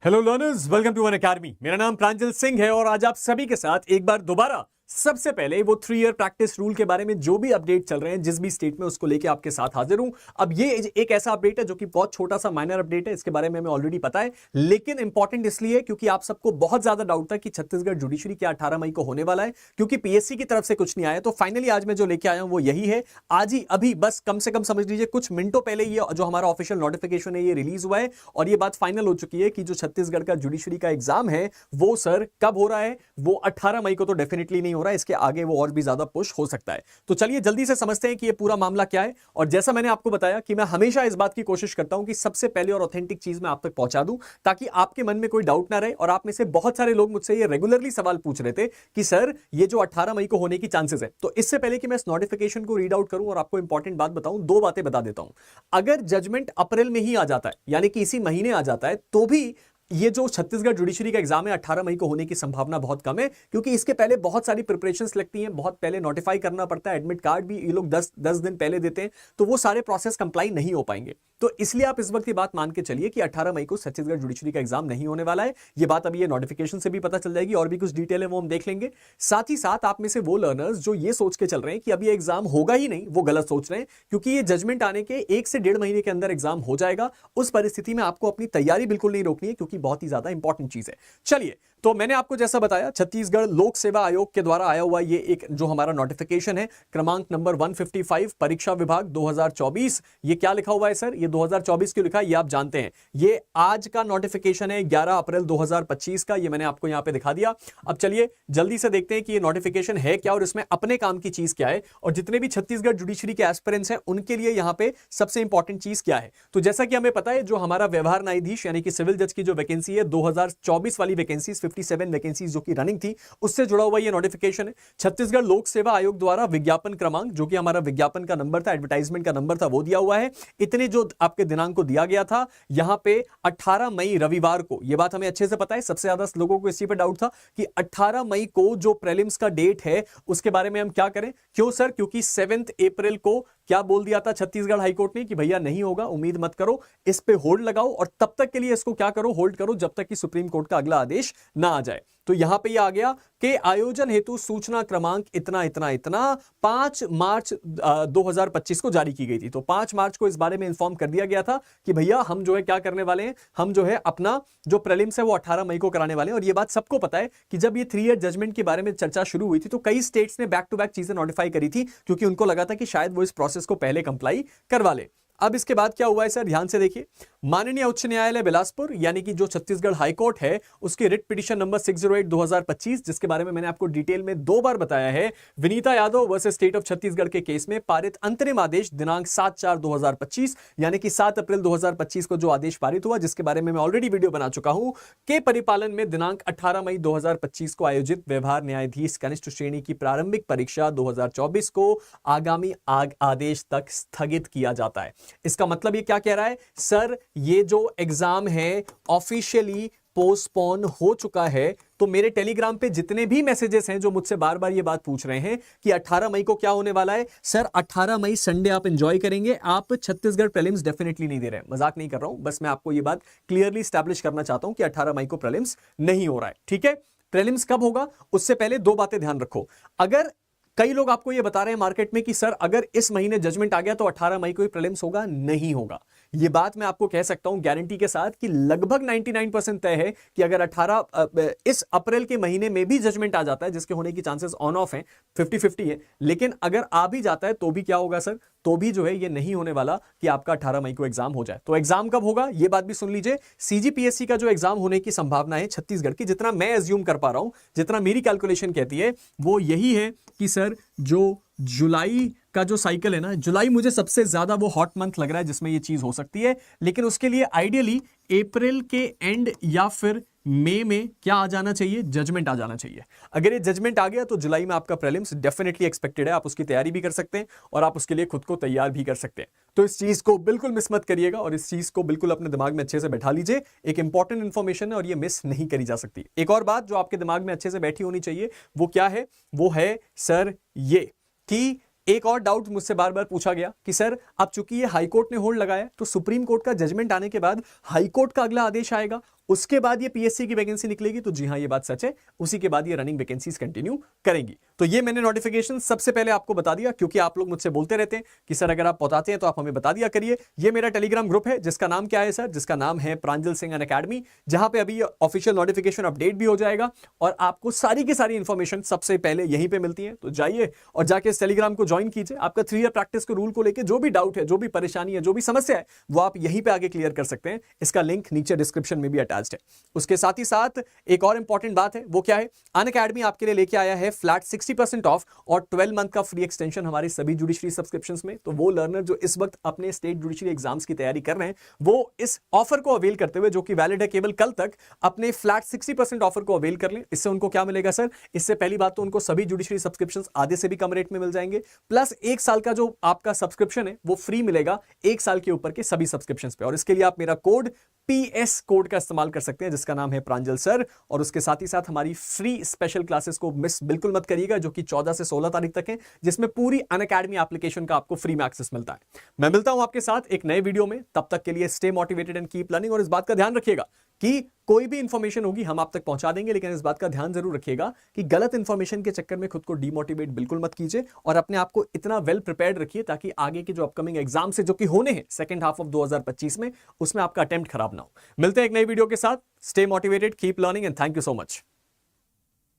Hello learners, welcome to Unacademy. मेरा नाम प्रांजल सिंह है और आज आप सभी के साथ एक बार दोबारा सबसे पहले वो 3 ईयर प्रैक्टिस रूल के बारे में जो भी अपडेट चल रहे हैं जिस भी स्टेट में, उसको लेके आपके साथ हाजिर हूं। अब ये एक ऐसा अपडेट है जो कि बहुत छोटा सा माइनर अपडेट है, इसके बारे में हमें ऑलरेडी पता है, लेकिन इंपॉर्टेंट इसलिए क्योंकि आप सबको बहुत ज्यादा डाउट था कि छत्तीसगढ़ जुडिशरी क्या 18 मई को होने वाला है, क्योंकि पीएससी की तरफ से कुछ नहीं आया। तो फाइनली आज मैं जो लेके आया हूं वो यही है। आज ही अभी बस कम से कम समझ लीजिए कुछ मिनटों पहले ये जो हमारा ऑफिशियल नोटिफिकेशन है ये रिलीज हुआ है और ये बात फाइनल हो चुकी है कि जो छत्तीसगढ़ का जुडिशरी का एग्जाम है वो सर कब हो रहा है, वो 18 मई को तो डेफिनेटली नहीं हो रहा है, इसके आगे वो और भी ज्यादा पुश हो सकता है। तो चलिए जल्दी से समझते हैं कि ये पूरा मामला क्या है। और जैसा मैंने आपको बताया कि मैं हमेशा इस बात की कोशिश करता हूं कि सबसे पहले और ऑथेंटिक चीज मैं आप तक पहुंचा दूं ताकि आपके मन में कोई डाउट ना रहे। और आप में से बहुत सारे लोग मुझसे ये रेगुलरली सवाल पूछ रहे थे कि सर ये जो 18 मई को होने की चांसेस है। तो इससे पहले कि मैं इस नोटिफिकेशन को रीड आउट करूं और आपको इंपॉर्टेंट बात बताऊं, दो बातें बता देता हूं। अगर जजमेंट अप्रैल में ही आ जाता है, यानी कि इसी महीने आ जाता है, तो भी ये जो छत्तीसगढ़ जुडिशरी का एग्जाम है 18 मई को होने की संभावना बहुत कम है, क्योंकि इसके पहले बहुत सारी प्रिपरेशंस लगती हैं, बहुत पहले नोटिफाई करना पड़ता है, एडमिट कार्ड भी ये लोग 10 दिन पहले देते हैं, तो वो सारे प्रोसेस कंप्लाई नहीं हो पाएंगे। तो इसलिए आप इस वक्त ये बात मान के चलिए कि 18 मई को छत्तीसगढ़ जुडिशरी का एग्जाम नहीं होने वाला है। ये बात अभी ये नोटिफिकेशन से भी पता चल जाएगी और भी कुछ डिटेल है वो हम देख लेंगे। साथ ही साथ आप में से वो लर्नर्स जो ये सोच के चल रहे हैं कि अभी एग्जाम होगा ही नहीं, वो गलत सोच रहे हैं, क्योंकि ये जजमेंट आने के 1 से 1.5 महीने के अंदर एग्जाम हो जाएगा। उस परिस्थिति में आपको अपनी तैयारी बिल्कुल नहीं रोकनी है, क्योंकि बहुत ही ज्यादा इंपॉर्टेंट चीज है। चलिए, तो मैंने आपको जैसा बताया, छत्तीसगढ़ लोक सेवा आयोग के द्वारा आया हुआ ये एक जो हमारा नोटिफिकेशन है, क्रमांक नंबर 155, परीक्षा विभाग 2024। ये क्या लिखा हुआ है सर? ये 2024 क्यों लिखा है ये आप जानते हैं। ये आज का नोटिफिकेशन है, 11 अप्रैल 2025 का। ये मैंने आपको यहां पे दिखा दिया। अब चलिए जल्दी से देखते हैं कि ये नोटिफिकेशन है क्या और इसमें अपने काम की चीज क्या है, और जितने भी छत्तीसगढ़ जुडिशरी के एस्पिरेंट्स हैं उनके लिए यहां पे सबसे इंपॉर्टेंट चीज क्या है। तो जैसा कि हमें पता है, जो हमारा व्यवहार न्यायाधीश यानी कि सिविल जज की जो वैकेंसी है 2024 वाली वैकेंसी, 57 वैकेंसी जो कि रनिंग थी, उससे जुड़ा हुआ ये नोटिफिकेशन है। छत्तीसगढ़ लोक सेवा आयोग द्वारा विज्ञापन क्रमांक, जो कि हमारा विज्ञापन का नंबर था, एडवर्टाइजमेंट का नंबर था, वो दिया हुआ है। इतने जो आपके दिनांक को दिया गया था यहां पे 18 मई रविवार को, यह बात हमें अच्छे से पता है। सबसे ज्यादा लोगों को इसी पे डाउट था कि 18 मई को जो प्रीलिम्स का डेट है उसके बारे में हम क्या करें। क्यों सर? क्योंकि 7 अप्रैल को क्या बोल दिया था छत्तीसगढ़ हाईकोर्ट ने कि भैया नहीं होगा, उम्मीद मत करो, इस पे होल्ड लगाओ और तब तक के लिए इसको क्या करो, होल्ड करो, जब तक कि सुप्रीम कोर्ट का अगला आदेश ना आ जाए। तो यहां पे ये आ गया कि आयोजन हेतु सूचना क्रमांक इतना इतना इतना 5 मार्च 2025 को जारी की गई थी। तो 5 मार्च को इस बारे में इंफॉर्म कर दिया गया था कि भैया हम जो है क्या करने वाले हैं, हम जो है अपना जो प्रीलिम्स है वो 18 मई को कराने वाले हैं। और ये बात सबको पता है कि जब ये 3 ईयर जजमेंट के बारे में चर्चा शुरू हुई थी तो कई स्टेट्स ने बैक टू बैक चीजें नोटिफाई करी थी, क्योंकि उनको लगा था कि शायद वो इस प्रोसेस को पहले कंप्लाई करवा ले। अब इसके बाद क्या हुआ है सर, ध्यान से देखिए। माननीय उच्च न्यायालय बिलासपुर यानी कि जो छत्तीसगढ़ हाईकोर्ट है, उसकी रिट पिटीशन नंबर 608/2025, जिसके बारे में मैंने आपको डिटेल में 2 बार बताया है, Vinita Yadav versus state of Chhattisgarh के केस में पारित अंतरिम आदेश दिनांक 7/4/2025 यानी कि 7 अप्रैल 2025 को जो आदेश पारित हुआ, जिसके बारे में मैं ऑलरेडी वीडियो बना चुका हूं, के परिपालन में दिनांक 18 मई 2025 को आयोजित व्यवहार न्यायाधीश कनिष्ठ श्रेणी की प्रारंभिक परीक्षा 2024 को आगामी आदेश तक स्थगित किया जाता है। इसका मतलब ये क्या कह रहा है सर, ये जो एग्जाम है ऑफिशियली पोस्टपोन हो चुका है। तो मेरे टेलीग्राम पे जितने भी मैसेजेस हैं जो मुझसे बार बार ये बात पूछ रहे हैं कि 18 मई को क्या होने वाला है, सर 18 मई संडे आप एंजॉय करेंगे, आप छत्तीसगढ़ प्रीलिम्स डेफिनेटली नहीं दे रहे हैं। मजाक नहीं कर रहा हूं, बस मैं आपको ये बात क्लियरली स्टैब्लिश करना चाहता हूं कि 18 मई को प्रीलिम्स नहीं हो रहा है। ठीक है, प्रीलिम्स कब होगा उससे पहले 2 बातें ध्यान रखो। अगर कई लोग आपको यह बता रहे हैं मार्केट में कि सर अगर इस महीने जजमेंट आ गया तो 18 मई को ही प्रीलिम्स होगा, नहीं होगा। यह बात मैं आपको कह सकता हूं गारंटी के साथ कि लगभग 99% तय है कि अगर 18 इस अप्रैल के महीने में भी जजमेंट आ जाता है, जिसके होने की चांसेस ऑन ऑफ हैं, 50-50 है, लेकिन अगर आ भी जाता है तो भी क्या होगा सर, तो भी जो है ये नहीं होने वाला कि आपका 18 मई को एग्जाम हो जाए। तो एग्जाम कब होगा ये बात भी सुन लीजिए। सीजीपीएससी का जो एग्जाम होने की संभावना है छत्तीसगढ़ की, जितना मैं एज्यूम कर पा रहा हूं, जितना मेरी कैलकुलेशन कहती है, वो यही है कि सर जो जुलाई का जो साइकिल है ना, जुलाई मुझे सबसे ज्यादा वो हॉट मंथ लग रहा है जिसमें ये चीज हो सकती है। लेकिन उसके लिए आइडियली अप्रैल के एंड या फिर मई में क्या आ जाना चाहिए, जजमेंट आ जाना चाहिए। अगर ये जजमेंट आ गया तो जुलाई में आपका प्रीलिम्स डेफिनेटली एक्सपेक्टेड है, आप उसकी तैयारी भी कर सकते हैं और आप उसके लिए खुद को तैयार भी कर सकते हैं। तो इस चीज को बिल्कुल मिस मत करिएगा और इस चीज को बिल्कुल अपने दिमाग में अच्छे से बैठा लीजिए। एक इंपॉर्टेंट इंफॉर्मेशन है और ये मिस नहीं करी जा सकती। एक और बात जो आपके दिमाग में अच्छे से बैठी होनी चाहिए वो क्या है, वो है सर ये कि एक और डाउट मुझसे बार बार पूछा गया कि सर अब चूंकि ये हाईकोर्ट ने होल्ड लगाया तो सुप्रीम कोर्ट का जजमेंट आने के बाद हाईकोर्ट का अगला आदेश आएगा, उसके बाद ये पीएससी की वैकेंसी निकलेगी, तो जी हां ये बात सच है, उसी के बाद ये रनिंग वैकेंसीज कंटिन्यू करेंगी। तो ये मैंने नोटिफिकेशन सबसे पहले आपको बता दिया, क्योंकि आप लोग मुझसे बोलते रहते हैं कि सर अगर आप बताते हैं तो आप हमें बता दिया करिए। ये मेरा टेलीग्राम ग्रुप है जिसका नाम क्या है सर? जिसका नाम है प्रांजल सिंह अनअकैडमी, जहां पे अभी ऑफिशियल नोटिफिकेशन अपडेट भी हो जाएगा और आपको सारी की सारी इंफॉर्मेशन सबसे पहले यहीं पे मिलती है। तो जाइए और जाके इस टेलीग्राम को ज्वाइन कीजिए। आपका 3 ईयर प्रैक्टिस के रूल को लेकर जो भी डाउट है, जो भी परेशानी है, जो भी समस्या है, वो आप यहीं पे आगे क्लियर कर सकते हैं। इसका लिंक नीचे डिस्क्रिप्शन में भी अटैच्ड है। उसके साथ ही साथ एक और इंपॉर्टेंट बात है, वो क्या है? अनअकैडमी आपके लिए लेके आया है फ्लैट 60% ऑफ और 12 मंथ का फ्री एक्सटेंशन हमारी सभी जुडिशरी सब्सक्रिप्शंस में। तो वो लर्नर जो इस वक्त अपने स्टेट जुडिशरी एग्जाम्स की तैयारी कर रहे हैं, वो इस ऑफर को अवेल करते हुए, जो कि वैलिड है केवल कल तक, अपने फ्लैट 60% ऑफर को अवेल कर लें। इससे उनको क्या मिलेगा सर? इससे पहली बात तो उनको सभी जुडिशरी सब्सक्रिप्शंस आधे से भी कम रेट में मिल जाएंगे, प्लस 1 साल का जो आपका सब्सक्रिप्शन है वो फ्री मिलेगा 1 साल के ऊपर के सभी सब्सक्रिप्शंस पे। और इसके लिए आप मेरा कोड PS कोड का इस्तेमाल कर सकते हैं, जिसका नाम है प्रांजल सर। और उसके साथ ही साथ हमारी फ्री स्पेशल क्लासेस को मिस बिल्कुल मत करिएगा, जो कि 14 से 16 तारीख तक है, जिसमें पूरी अनअकैडमी एप्लीकेशन का आपको फ्री में एक्सेस मिलता है। मैं मिलता हूं आपके साथ एक नए वीडियो में, तब तक के लिए stay motivated and keep learning. और इस बात का ध्यान रखिएगा कि कोई भी इंफॉर्मेशन होगी हम आप तक पहुंचा देंगे, लेकिन इस बात का ध्यान जरूर रखिएगा कि गलत इंफॉर्मेशन के चक्कर में खुद को डीमोटिवेट बिल्कुल मत कीजिए और अपने आप को इतना वेल प्रिपेयर्ड रखिए ताकि आगे के जो अपकमिंग एग्जाम से, जो कि होने हैं सेकंड हाफ ऑफ 2025 में, उसमें आपका अटेम्प्ट खराब ना हो। मिलते हैं एक नई वीडियो के साथ। Stay motivated, keep learning and thank you so much.